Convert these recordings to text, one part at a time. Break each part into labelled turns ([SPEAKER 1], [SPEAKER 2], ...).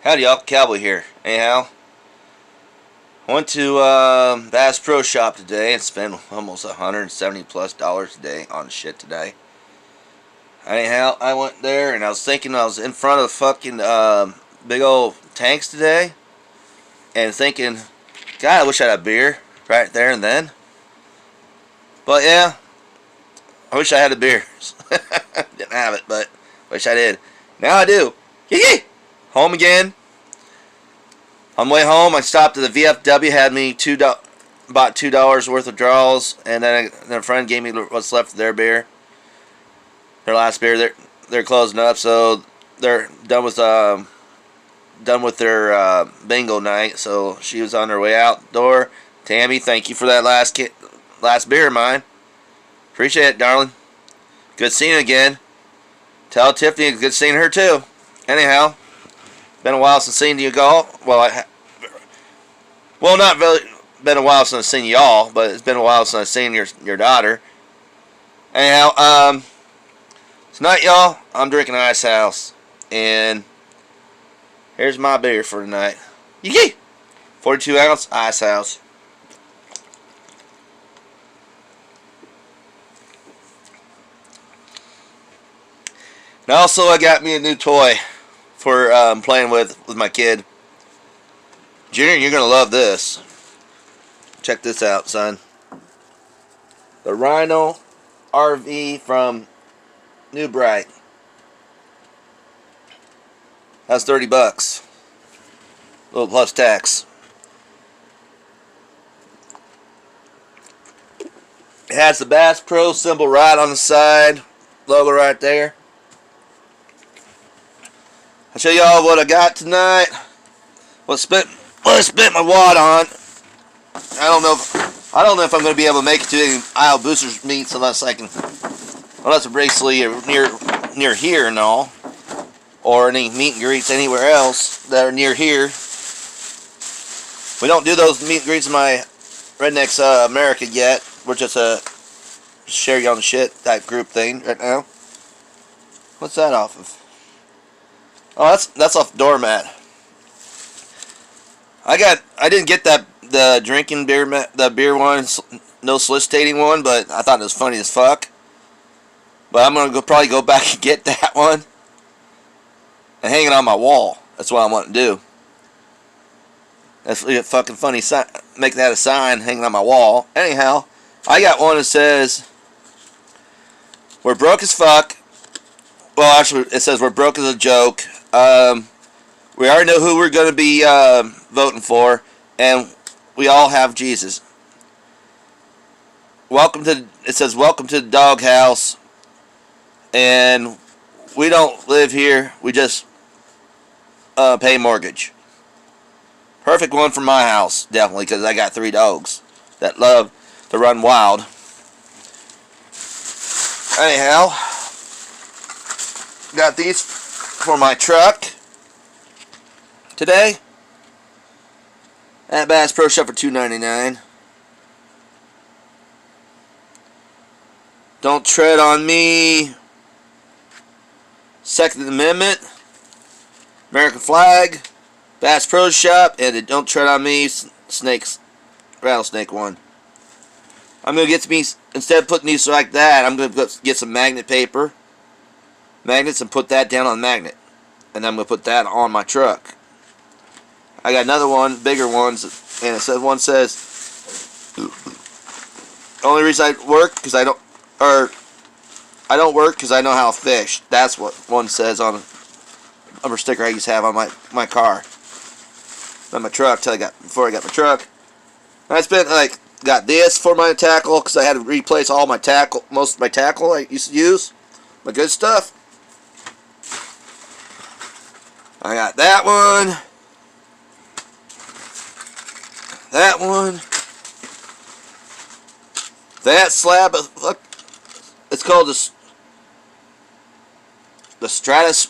[SPEAKER 1] Howdy, y'all. Cowboy here. Anyhow, I went to Bass Pro Shop today and spent almost $170 plus today on shit today. Anyhow, I went there and I was thinking I was in front of the fucking big old tanks today and thinking, God, I wish I had a beer right there and then. But yeah, I wish I had a beer. Didn't have it, but wish I did. Now I do. Yee! Home again. On the way home, I stopped at the VFW, had me about $2 worth of draws, and then a friend gave me what's left of their beer, their last beer. They're closing up, so they're done with their bingo night. So she was on her way out the door. Tammy, thank you for that last beer of mine. Appreciate it, darling. Good seeing you again. Tell Tiffany it's good seeing her too. Anyhow. Been a while since seen you all. Well, not really. Been a while since I've seen y'all, but it's been a while since I've seen your daughter. Anyhow, tonight, y'all, I'm drinking Ice House, and here's my beer for tonight. Yee! 42 ounce Ice House. And also, I got me a new toy for playing with my kid. Junior, you're going to love this. Check this out, son. The Rhino RV from New Bright. That's $30. A little plus tax. It has the Bass Pro symbol right on the side. Logo right there. I'll show y'all what I got tonight. What I spent my wad on. I don't know if I'm going to be able to make it to any Isle Boosters meets unless we're basically near here and all, or any meet and greets anywhere else that are near here. We don't do those meet and greets in my Rednecks America yet. We're just a share you on the shit type group thing right now. What's that off of? Oh, that's off the doormat. I didn't get the drinking beer, the beer one, no soliciting one, but I thought it was funny as fuck. But I'm gonna probably go back and get that one and hang it on my wall. That's what I want to do. That's a fucking funny sign. Make that a sign, hang it on my wall. Anyhow, I got one that says, "We're broke as fuck." Well, actually, it says we're broke as a joke. We already know who we're going to be voting for, and we all have Jesus. It says, welcome to the doghouse, and we don't live here, we just pay mortgage. Perfect one for my house, definitely, because I got 3 dogs that love to run wild. Anyhow, got these for my truck today at Bass Pro Shop for $2.99. Don't tread on me. Second Amendment, American flag, Bass Pro Shop, and the Don't Tread on Me rattlesnake one. I'm gonna get to me, instead of putting these like that, I'm gonna get some magnets and put that down on the magnet, and I'm gonna put that on my truck. I got another one, bigger ones, and one says, only reason I work because I don't work because I know how to fish. That's what one says on a number sticker I used to have on my car, on my truck before I got my truck. And I got this for my tackle because I had to replace all my tackle, most of my tackle I used to use, my good stuff. I got that one. That one. That slab of, look, it's called the Stratus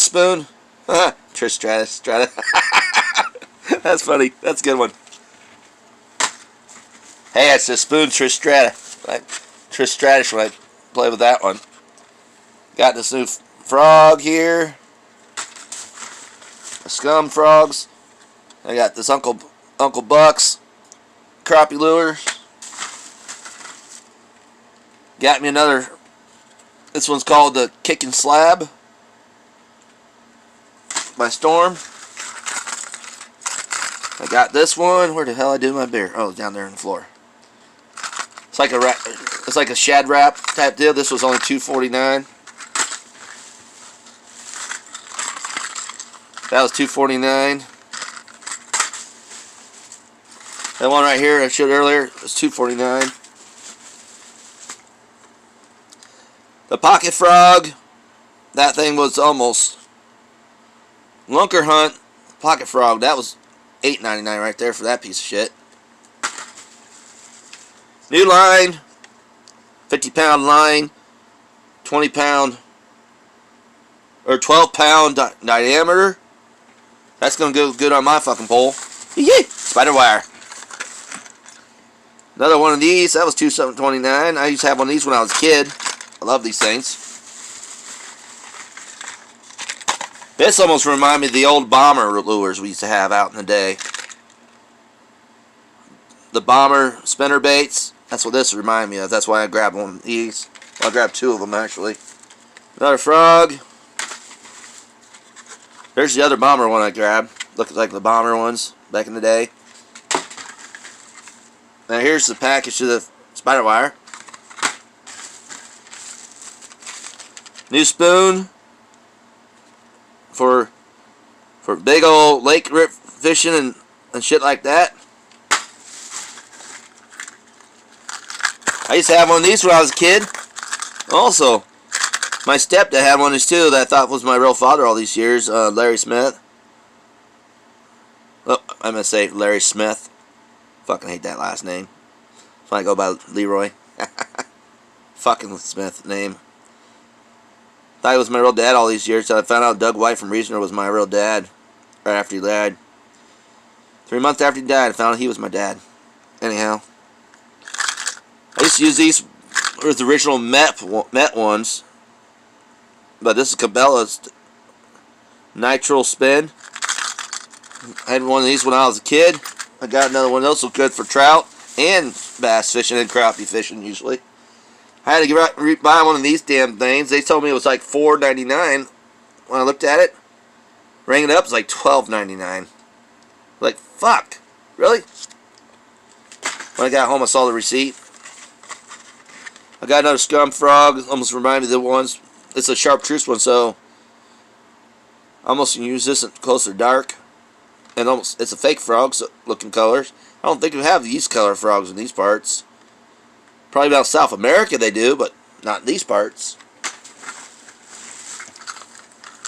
[SPEAKER 1] spoon. Trish Stratus. That's funny. That's a good one. Hey, it's a spoon Trish Strata. Like Trish Stratus when I play with that one. Got this new frog here. Scum frogs. I got this Uncle Buck's crappie lures. Got me another. This one's called the Kicking Slab by Storm. I got this one. Where the hell I do my beer? Oh, down there on the floor. It's like a wrap. It's like a shad wrap type deal. This was only $2.49. That was $2.49. That one right here I showed earlier was $2.49. The Pocket Frog. That thing was almost Lunker Hunt Pocket Frog. That was $8.99 right there for that piece of shit. New line, 50-pound line, 20-pound or 12-pound diameter. That's gonna go good on my fucking pole. Yee! Spider wire. Another one of these. That was $2.29. I used to have one of these when I was a kid. I love these things. This almost reminds me of the old bomber lures we used to have out in the day. The bomber spinner baits. That's what this reminds me of. That's why I grabbed one of these. Well, I grabbed two of them actually. Another frog. There's the other bomber one I grabbed. Looks like the bomber ones back in the day. Now here's the package to the spider wire. New spoon for big old lake rip fishing and shit like that. I used to have one of these when I was a kid. Also, my stepdad had one of these too that I thought was my real father all these years, Larry Smith. Oh, I'm going to say Larry Smith. Fucking hate that last name. So I go by Leroy. Fucking Smith name. Thought he was my real dad all these years, so I found out Doug White from Reasoner was my real dad. Right after he died. 3 months after he died, I found out he was my dad. Anyhow. I used to use these with the original Met ones. But this is Cabela's Nitro Spin. I had one of these when I was a kid. I got another one of those, so good for trout and bass fishing and crappie fishing usually. I had to buy one of these damn things. They told me it was like $4.99 when I looked at it. Rang it up, it was like $12.99. Like, fuck. Really? When I got home, I saw the receipt. I got another Scum Frog. Almost reminded me of the ones. It's a chartreuse one, so I almost can use this in closer dark. And almost, it's a fake frog, so looking colors. I don't think we have these color frogs in these parts. Probably about South America they do, but not in these parts.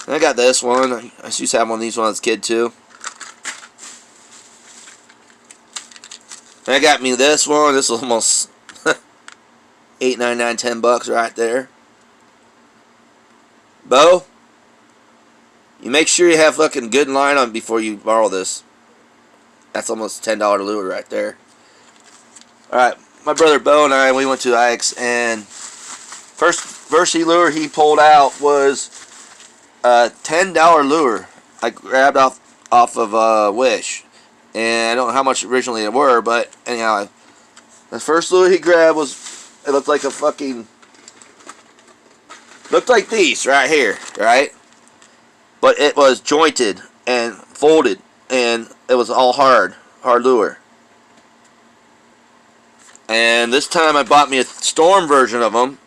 [SPEAKER 1] And I got this one. I used to have one of these when I was a kid too. And I got me this one. This is almost $8.99, $10 right there. Bo, you make sure you have fucking good line on before you borrow this. That's almost $10 lure right there. Alright, my brother Bo and I, we went to Ike's, and first lure he pulled out was a $10 lure I grabbed off of Wish. And I don't know how much originally they were, but anyhow, the first lure he grabbed was, it looked like a fucking, looked like these right here, right? But it was jointed and folded, and it was all hard lure. And this time I bought me a Storm version of them.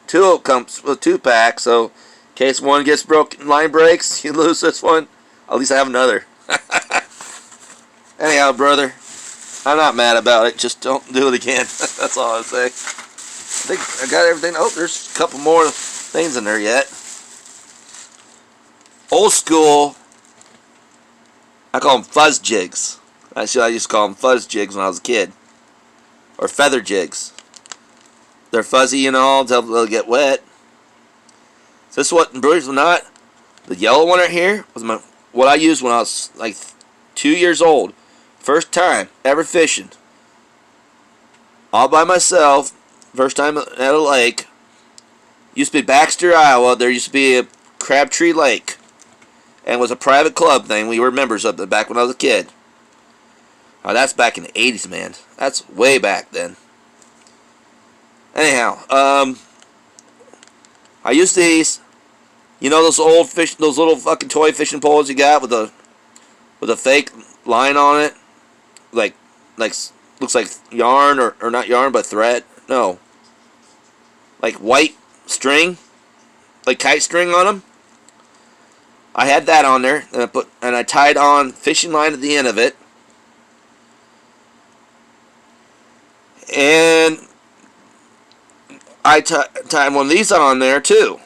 [SPEAKER 1] Two comes with 2-pack, so in case one gets broken, line breaks, you lose this one. At least I have another. Anyhow, brother, I'm not mad about it. Just don't do it again. That's all I'll say. I think I got everything. Oh, there's a couple more things in there yet. Old school. I call them fuzz jigs. I used to call them fuzz jigs when I was a kid. Or feather jigs. They're fuzzy and all until they'll get wet. So this is what, believe it or not, the yellow one right here was what I used when I was like 2 years old. First time ever fishing. All by myself. First time at a lake. Used to be Baxter, Iowa. There used to be a Crabtree Lake. and it was a private club thing. We were members of it back when I was a kid. That's back in the 80s, man. That's way back then. Anyhow, I used these. You know those old fish, those little fucking toy fishing poles you got with a fake line on it, like looks like yarn or not yarn but thread. No, like white string, like kite string on them. I had that on there, and I tied on fishing line at the end of it, and I tied one of these on there too.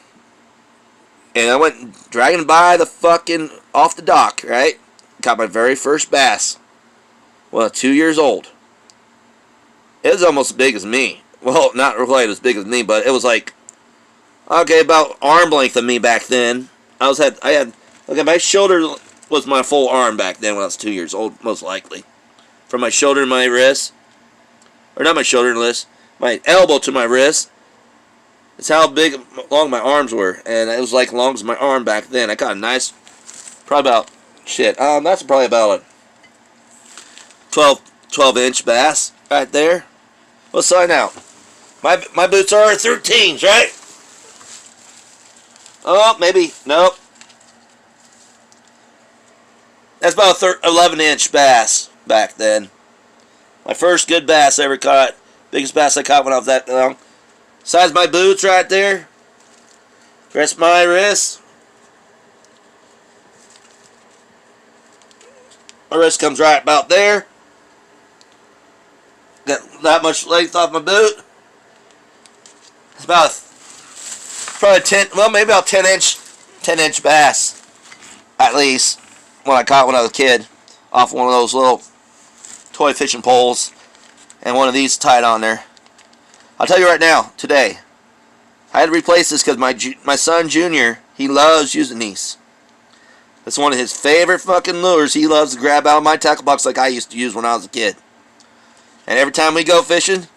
[SPEAKER 1] And I went dragging by the fucking off the dock, right? Caught my very first bass. Well, 2 years old. It was almost as big as me. Well, not quite as big as me, but it was like, okay, about arm length of me back then. Okay, my shoulder was my full arm back then when I was 2 years old, most likely. From my shoulder to my wrist. Or not my shoulder and wrist. My elbow to my wrist. It's how long my arms were, and it was like long as my arm back then. I got a nice, probably about, that's probably about a 12-inch bass right there. Let's sign out. My boots are 13s, right? Oh, maybe, nope. That's about a 11-inch bass back then. My first good bass I ever caught. Biggest bass I caught when I was that long. Size my boots right there. Rest my wrist. My wrist comes right about there. Got that much length off my boot. It's about probably maybe about 10-inch bass, at least, when I caught when I was a kid, off one of those little toy fishing poles, and one of these tied on there. I'll tell you right now, today, I had to replace this because my son Junior, he loves using these. That's one of his favorite fucking lures. He loves to grab out of my tackle box like I used to use when I was a kid. And every time we go fishing,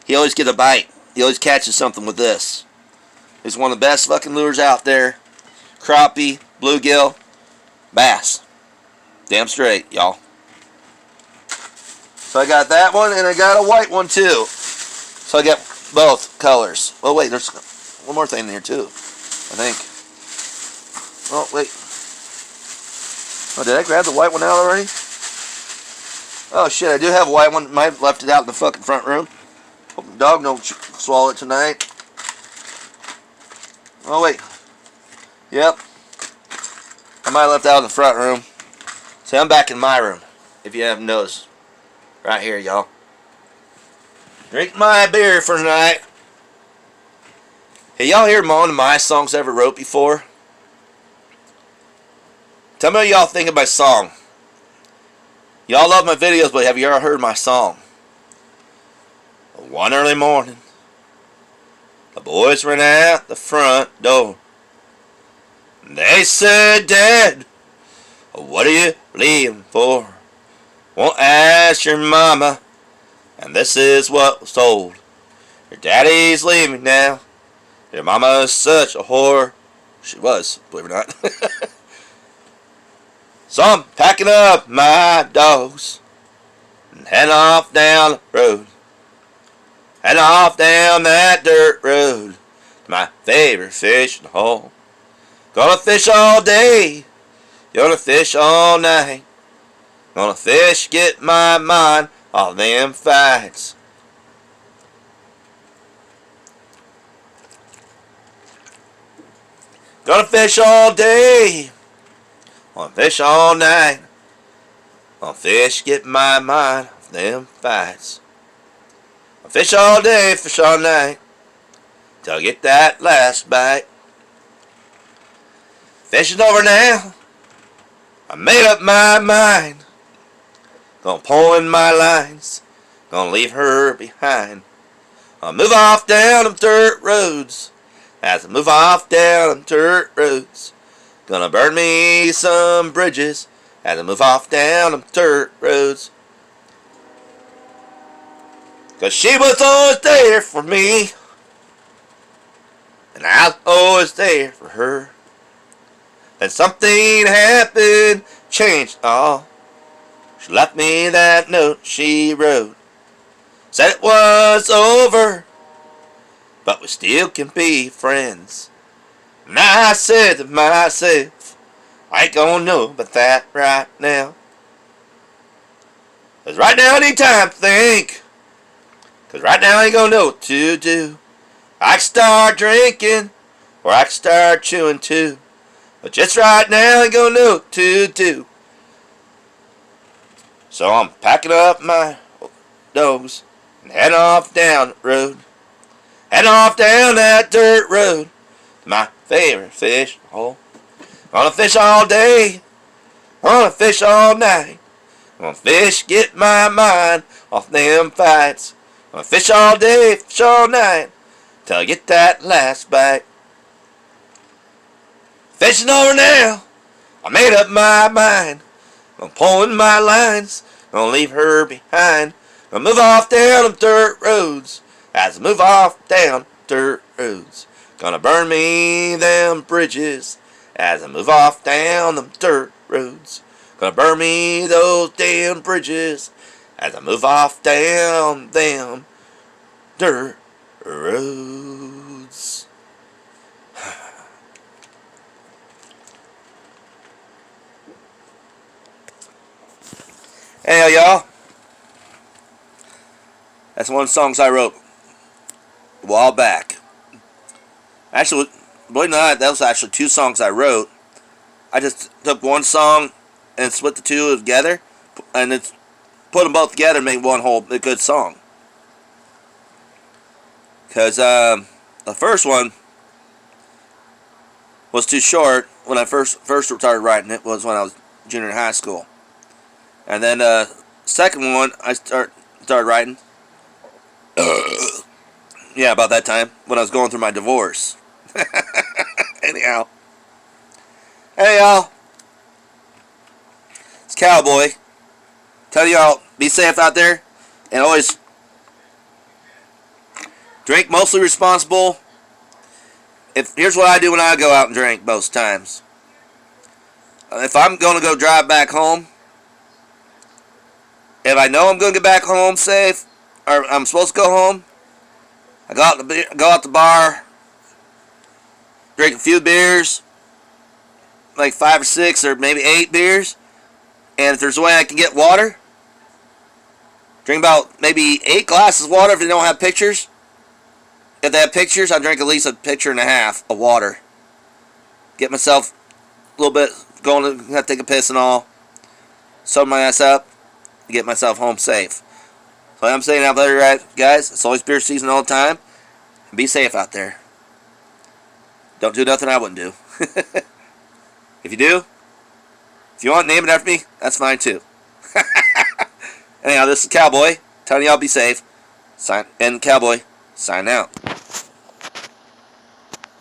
[SPEAKER 1] he always gets a bite. He always catches something with this. It's one of the best fucking lures out there. Crappie, bluegill, bass. Damn straight, y'all. So I got that one, and I got a white one too. So I got both colors. Oh wait, there's one more thing in here too, I think. Oh wait. Oh, did I grab the white one out already? Oh shit, I do have a white one. Might have left it out in the fucking front room. Hope the dog don't swallow it tonight. Oh wait. Yep. I might have left it out in the front room. See, I'm back in my room, if you haven't noticed. Right here, y'all. Drink my beer for tonight. Hey, y'all hear one of my songs I ever wrote before? Tell me what y'all think of my song. Y'all love my videos, but have you ever heard my song? One early morning, the boys ran out the front door. They said, Dad, what are you leaving for? Won't ask your mama. And this is what was told. Your daddy's leaving now. Your mama's such a whore. She was, believe it or not. So I'm packing up my dogs and heading off down the road. Heading off down that dirt road to my favorite fishing hole. Gonna fish all day. Gonna fish all night. Gonna fish, get my mind all them fights. Gonna fish all day. Gonna fish all night. Gonna fish, get my mind off them fights. Gonna fish all day, fish all night, till I get that last bite. Fishing's over now. I made up my mind. Gonna pull in my lines. Gonna leave her behind. I'll move off down them dirt roads. As I move off down them dirt roads. Gonna burn me some bridges. As I move off down them dirt roads. 'Cause she was always there for me. And I was always there for her. Then something happened, changed all. She left me that note she wrote. Said it was over, but we still can be friends. And I said to myself, I ain't gonna know about that right now. 'Cause right now I need time to think. 'Cause right now I ain't gonna know what to do. I can start drinking, or I can start chewing too. But just right now I ain't gonna know what to do. So I'm packing up my dogs and heading off down the road. Heading off down that dirt road to my favorite fish hole. Gonna fish all day, gonna fish all night. Gonna fish, get my mind off them fights. Gonna fish all day, fish all night, till I get that last bite. Fishing over now, I made up my mind. I'm pulling my lines, gonna leave her behind. Gonna move off down them dirt roads, as I move off down dirt roads. Gonna burn me them bridges, as I move off down them dirt roads. Gonna burn me those damn bridges, as I move off down them dirt roads. Hey y'all, that's one of the songs I wrote a while back. Actually, believe it or not, that was actually two songs I wrote. I just took one song and split the two together, and it's put them both together and made one whole good song. Because the first one was too short when I first started writing it, was when I was junior in high school. And then the second one I started writing, yeah, about that time, when I was going through my divorce. Anyhow. Hey y'all. It's Cowboy. Tell y'all, be safe out there. And always drink mostly responsible. Here's what I do when I go out and drink most times. If I'm going to go drive back home, if I know I'm going to get back home safe, or I'm supposed to go home, I go out the bar, drink a few beers, like 5 or 6 or maybe 8 beers, and if there's a way I can get water, drink about maybe 8 glasses of water if they don't have pictures. If they have pictures, I drink at least a pitcher and a half of water. Get myself a little bit going, have to take a piss and all, sober my ass up, get myself home safe. So I'm saying out there, right, guys, it's always beer season all the time. Be safe out there. Don't do nothing I wouldn't do. If you do, if you want, name it after me, that's fine too. Anyhow, this is Cowboy telling y'all be safe. And Cowboy, sign out.